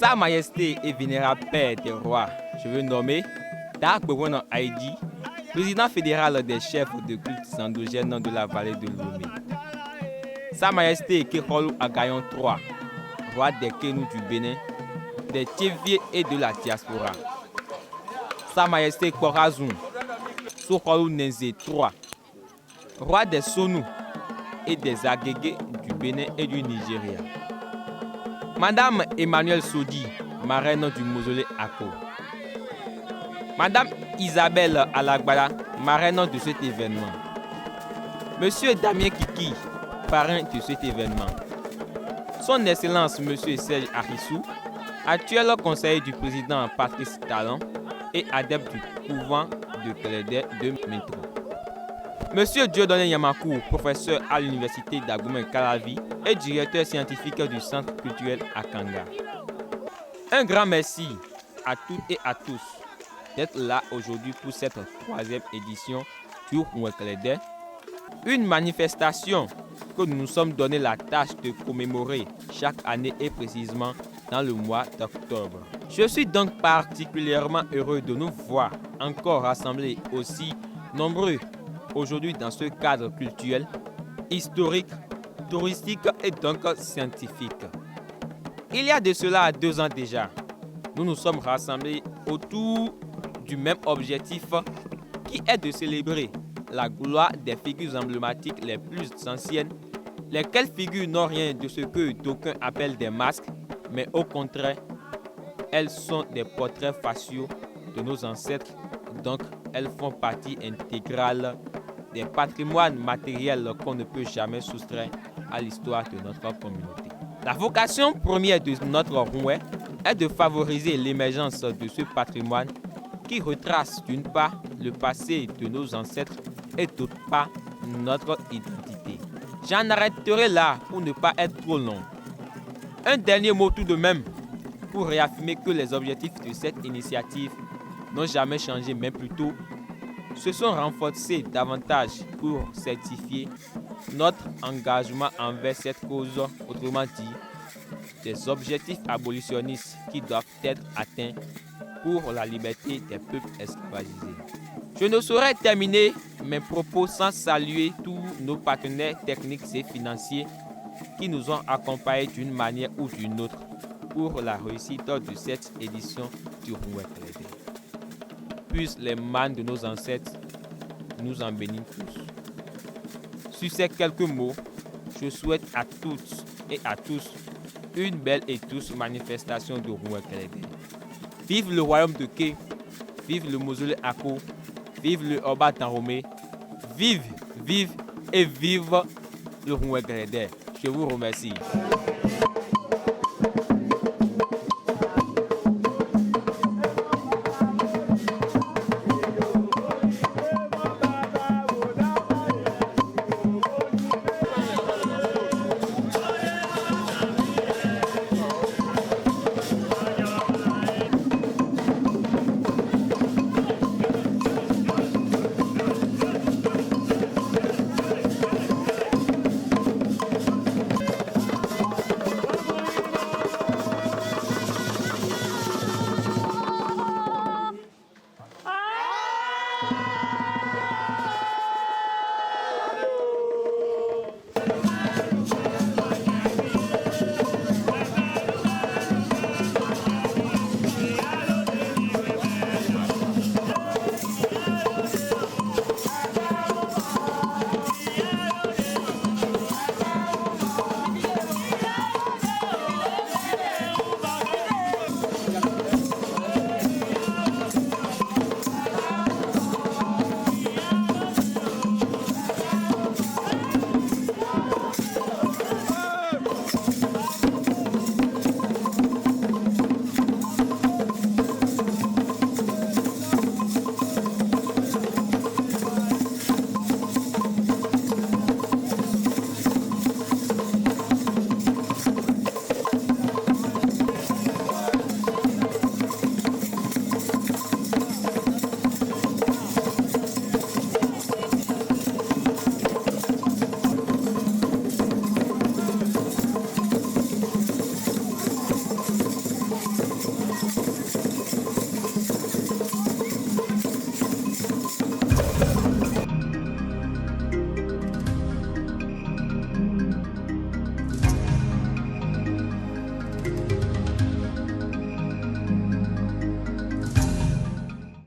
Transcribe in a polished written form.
Sa Majesté et Vénérable Père des Rois, je veux nommer Dagbewon Haïdi, président fédéral des chefs de culte endogènes de la vallée de Lomé. Sa Majesté Kekolou Agayon III, roi des Kénous du Bénin, des Tchéviers et de la diaspora. Sa Majesté Korazoun, Sokolou Nenze III, roi des Sonou et des Agégués du Bénin et du Nigeria. Madame Emmanuelle Sodi, marraine du mausolée Ako. Madame Isabelle Alagbala, marraine de cet événement. Monsieur Damien Kiki, parrain de cet événement. Son Excellence Monsieur Serge Arissou, actuel conseiller du président Patrice Talon et adepte du couvent de Clédé de Métro. Monsieur Dieudonné Yamakou, professeur à l'université d'Agoumé-Calavi et directeur scientifique du centre culturel Akanga. Un grand merci à toutes et à tous d'être là aujourd'hui pour cette troisième édition du Roué-Clédé. Une manifestation que nous nous sommes donné la tâche de commémorer chaque année et précisément dans le mois d'octobre. Je suis donc particulièrement heureux de nous voir encore rassemblés aussi nombreux aujourd'hui dans ce cadre culturel, historique, touristique et donc scientifique. Il y a de cela 2 ans déjà, nous nous sommes rassemblés autour du même objectif qui est de célébrer la gloire des figures emblématiques les plus anciennes, lesquelles figures n'ont rien de ce que d'aucuns appellent des masques, mais au contraire, elles sont des portraits faciaux de nos ancêtres, donc elles font partie intégrale des patrimoines matériels qu'on ne peut jamais soustraire à l'histoire de notre communauté. La vocation première de notre Roué est de favoriser l'émergence de ce patrimoine qui retrace d'une part le passé de nos ancêtres et d'autre part notre identité. J'en arrêterai là pour ne pas être trop long. Un dernier mot tout de même pour réaffirmer que les objectifs de cette initiative n'ont jamais changé, mais plutôt se sont renforcés davantage pour certifier notre engagement envers cette cause, autrement dit, des objectifs abolitionnistes qui doivent être atteints pour la liberté des peuples esclavagisés. Je ne saurais terminer mes propos sans saluer tous nos partenaires techniques et financiers qui nous ont accompagnés d'une manière ou d'une autre pour la réussite de cette édition du Roué-Clédé. Puissent les mânes de nos ancêtres nous en bénir tous. Sur ces quelques mots, je souhaite à toutes et à tous une belle et douce manifestation de Roué-Clédé. Vive le royaume de Ké, vive le mausolée Ako, vive le Oba Dahomey, vive et vive le Roué-Clédé. Je vous remercie.